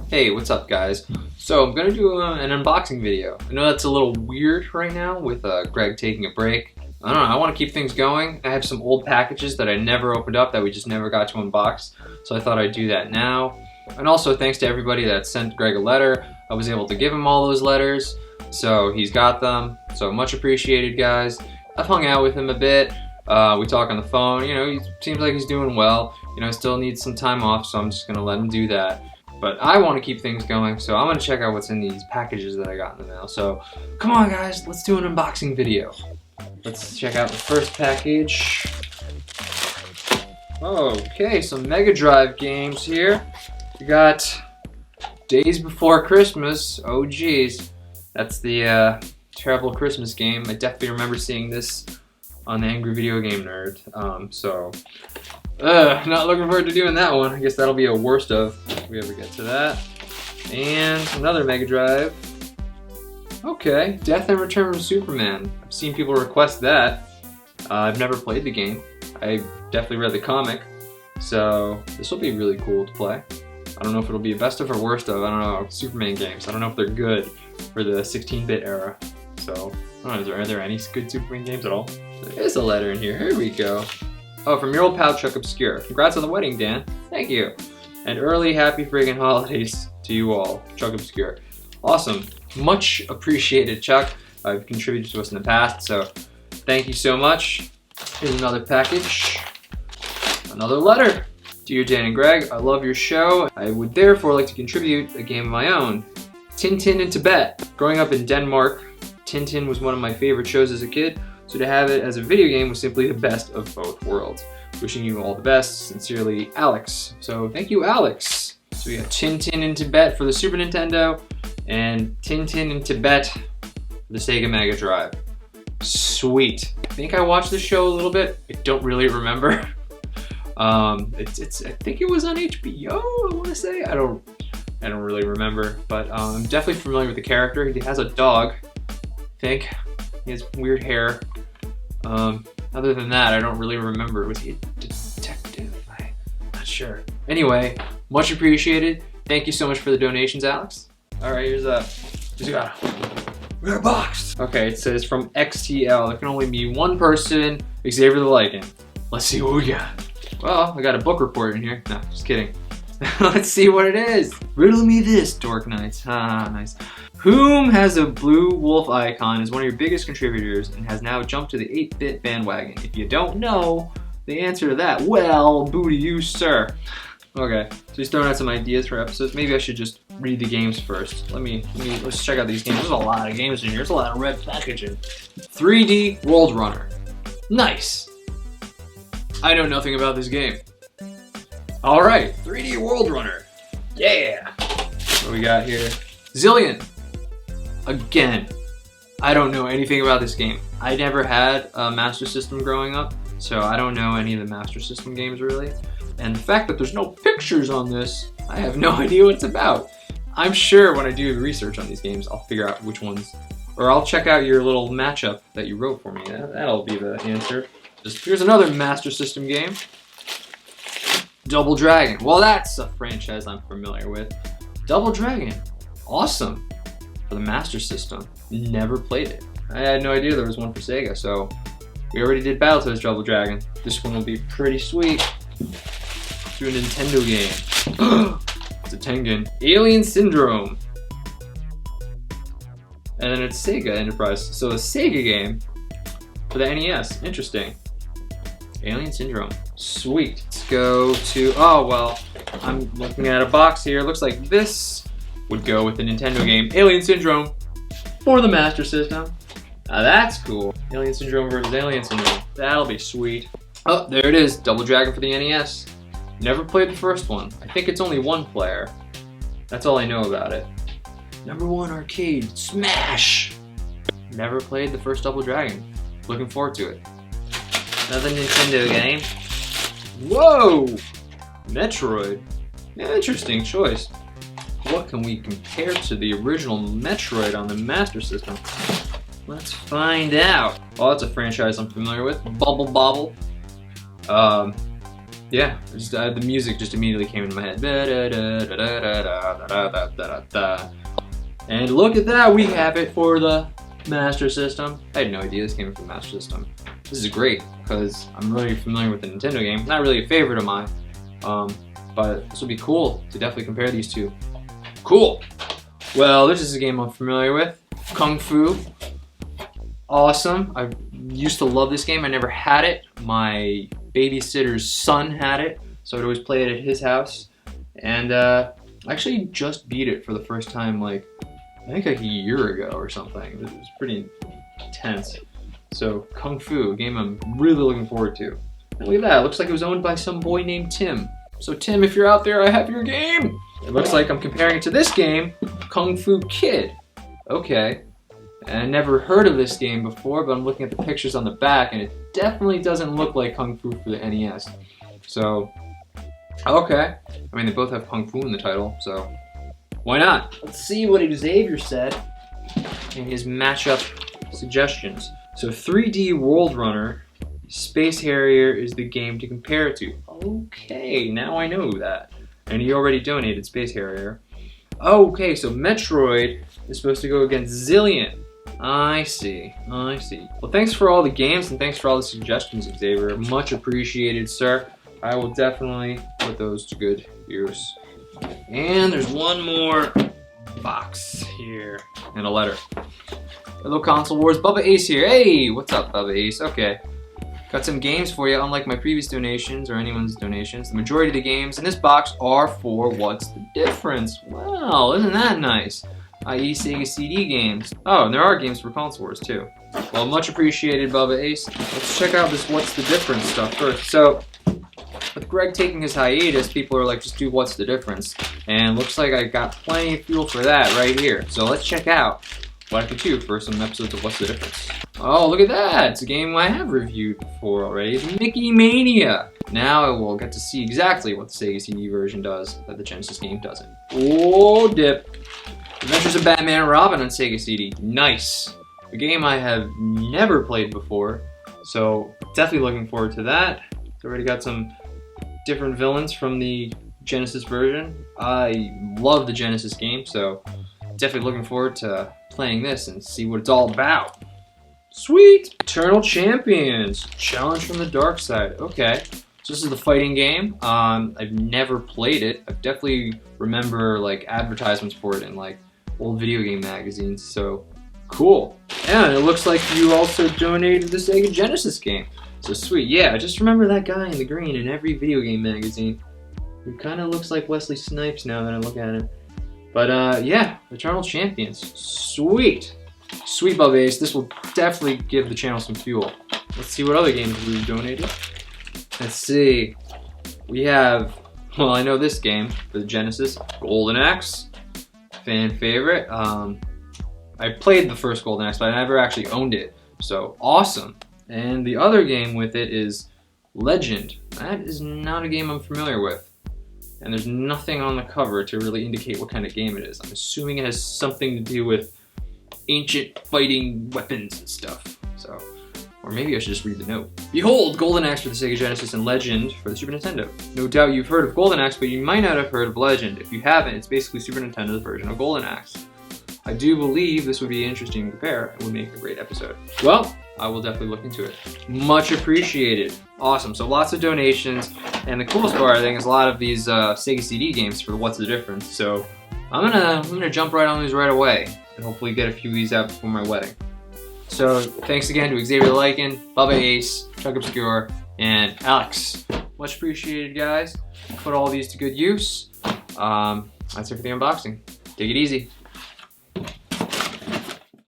Hey, what's up guys? So I'm gonna do an unboxing video. I know that's a little weird right now with Greg taking a break. I don't know, I want to keep things going. I have some old packages that I never opened up that we just never got to unbox. So I thought I'd do that now. And also thanks to everybody that sent Greg a letter. I was able to give him all those letters. So he's got them. So much appreciated guys. I've hung out with him a bit. We talk on the phone. You know, he seems like he's doing well. You know, still needs some time off, so I'm just gonna let him do that. But I want to keep things going, so I'm going to check out what's in these packages that I got in the mail. So, come on guys, let's do an unboxing video. Let's check out the first package. Okay, some Mega Drive games here. We got Days Before Christmas. Oh geez, that's the terrible Christmas game. I definitely remember seeing this on the Angry Video Game Nerd. Not looking forward to doing that one. I guess that'll be a worst of if we ever get to that. And another Mega Drive. Okay, Death and Return of Superman. I've seen people request that. I've never played the game. I definitely read the comic. So this will be really cool to play. I don't know if it'll be a best of or worst of. I don't know, Superman games. I don't know if they're good for the 16-bit era. So, I don't know, are there any good Superman games at all? There's a letter in here. Here we go. Oh, from your old pal ChuckObscure. Congrats on the wedding, Dan. Thank you. And early happy friggin' holidays to you all, ChuckObscure. Awesome. Much appreciated, Chuck. You've contributed to us in the past, so thank you so much. Here's another package. Another letter. Dear Dan and Greg, I love your show. I would therefore like to contribute a game of my own. Tintin in Tibet. Growing up in Denmark, Tintin was one of my favorite shows as a kid. So to have it as a video game was simply the best of both worlds. Wishing you all the best. Sincerely, Alex. So thank you, Alex. So we got Tintin in Tibet for the Super Nintendo and Tintin in Tibet for the Sega Mega Drive. Sweet. I think I watched the show a little bit. I don't really remember. I think it was on HBO, I want to say. I don't really remember, but I'm definitely familiar with the character. He has a dog, I think. He has weird hair. Other than that, I don't really remember. Was he a detective? I'm not sure. Anyway, much appreciated. Thank you so much for the donations, Alex. All right, we got a box. Okay, it says from XTL. There can only be one person, Xavior TheLycan. Let's see what we got. Well, I got a book report in here. No, just kidding. Let's see what it is. Riddle me this, Dork Knights. Ah, nice. Whom has a blue wolf icon is one of your biggest contributors and has now jumped to the 8-bit bandwagon? If you don't know the answer to that, well, boo to you, sir. Okay, so he's throwing out some ideas for episodes. Maybe I should just read the games first. Let's check out these games. There's a lot of games in here. There's a lot of red packaging. 3D World Runner. Nice. I know nothing about this game. All right, 3D World Runner. Yeah. What do we got here? Zillion. Again, I don't know anything about this game. I never had a Master System growing up, so I don't know any of the Master System games really. And the fact that there's no pictures on this, I have no idea what it's about. I'm sure when I do the research on these games, I'll figure out which ones, or I'll check out your little matchup that you wrote for me. That'll be the answer. Here's another Master System game. Double Dragon. Well, that's a franchise I'm familiar with. Double Dragon. Awesome. For the Master System. Never played it. I had no idea there was one for Sega, so we already did Battletoads Double Dragon. This one will be pretty sweet. Do a Nintendo game. It's a Tengen. Alien Syndrome. And then it's Sega Enterprise. So a Sega game for the NES. Interesting. Alien Syndrome. Sweet. Let's go to, oh well, I'm looking at a box here. Looks like this would go with the Nintendo game Alien Syndrome for the Master System. Now that's cool. Alien Syndrome versus Alien Syndrome. That'll be sweet. Oh, there it is. Double Dragon for the NES. Never played the first one. I think it's only one player. That's all I know about it. #1 arcade. Smash! Never played the first Double Dragon. Looking forward to it. Another Nintendo game. Whoa! Metroid. Yeah, interesting choice. What can we compare to the original Metroid on the Master System? Let's find out. Oh, that's a franchise I'm familiar with. Bubble Bobble. yeah, just, the music just immediately came into my head. And look at that, we have it for the Master System. I had no idea this came from the Master System. This is great because I'm really familiar with the Nintendo game. Not really a favorite of mine, but this will be cool to definitely compare these two. Cool. Well, this is a game I'm familiar with. Kung Fu. Awesome. I used to love this game. I never had it. My babysitter's son had it, so I'd always play it at his house. And I actually just beat it for the first time, like, I think like a year ago or something. It was pretty intense. So, Kung Fu, a game I'm really looking forward to. And look at that, it looks like it was owned by some boy named Tim. So Tim, if you're out there, I have your game! It looks like I'm comparing it to this game, Kung Fu Kid. Okay. And I never heard of this game before, but I'm looking at the pictures on the back, and it definitely doesn't look like Kung Fu for the NES. So, okay. I mean, they both have Kung Fu in the title, so why not? Let's see what Xavier said in his matchup suggestions. So 3D World Runner, Space Harrier is the game to compare it to. Okay, now I know that. And he already donated Space Harrier. Okay, so Metroid is supposed to go against Zillion. I see, I see. Well, thanks for all the games and thanks for all the suggestions, Xavier. Much appreciated, sir. I will definitely put those to good use. And there's one more box here and a letter. Hello, Console Wars. Bubba Ace here. Hey, what's up, Bubba Ace? Okay. Got some games for you. Unlike my previous donations or anyone's donations, the majority of the games in this box are for What's the Difference? Well, isn't that nice? I.e. Sega CD games. Oh, and there are games for Console Wars too. Well, much appreciated, Bubba Ace. Let's check out this What's the Difference stuff first. So, with Greg taking his hiatus, people are like, just do What's the Difference? And looks like I got plenty of fuel for that right here. So let's check out what I could do for some episodes of What's the Difference. Oh, look at that! It's a game I have reviewed before already. It's Mickey Mania! Now I will get to see exactly what the Sega CD version does that the Genesis game doesn't. Oh, dip! Adventures of Batman and Robin on Sega CD. Nice! A game I have never played before, so definitely looking forward to that. It's already got some different villains from the Genesis version. I love the Genesis game, so definitely looking forward to playing this and see what it's all about. Sweet! Eternal Champions. Challenge from the Dark Side. Okay. So this is the fighting game. I've never played it. I definitely remember like advertisements for it in like old video game magazines. So cool. And it looks like you also donated the Sega Genesis game. So sweet. Yeah, I just remember that guy in the green in every video game magazine. He kind of looks like Wesley Snipes now that I look at him. But yeah, Eternal Champions. Sweet. Sweet, Bubba Ace. This will definitely give the channel some fuel. Let's see what other games we've donated. Let's see. We have, well, I know this game for the Genesis, Golden Axe, fan favorite. I played the first Golden Axe, but I never actually owned it. So awesome. And the other game with it is Legend. That is not a game I'm familiar with. And there's nothing on the cover to really indicate what kind of game it is. I'm assuming it has something to do with ancient fighting weapons and stuff. So, or maybe I should just read the note. Behold, Golden Axe for the Sega Genesis and Legend for the Super Nintendo. No doubt you've heard of Golden Axe, but you might not have heard of Legend. If you haven't, it's basically Super Nintendo's version of Golden Axe. I do believe this would be interesting to compare and would make a great episode. Well, I will definitely look into it. Much appreciated. Awesome, so lots of donations, and the coolest part I think is a lot of these Sega CD games for What's the Difference. So I'm gonna jump right on these right away and hopefully get a few of these out before my wedding. So thanks again to Xavier TheLycan, Bubba Ace, ChuckObscure, and Alex. Much appreciated, guys. Put all these to good use. That's it for the unboxing. Take it easy.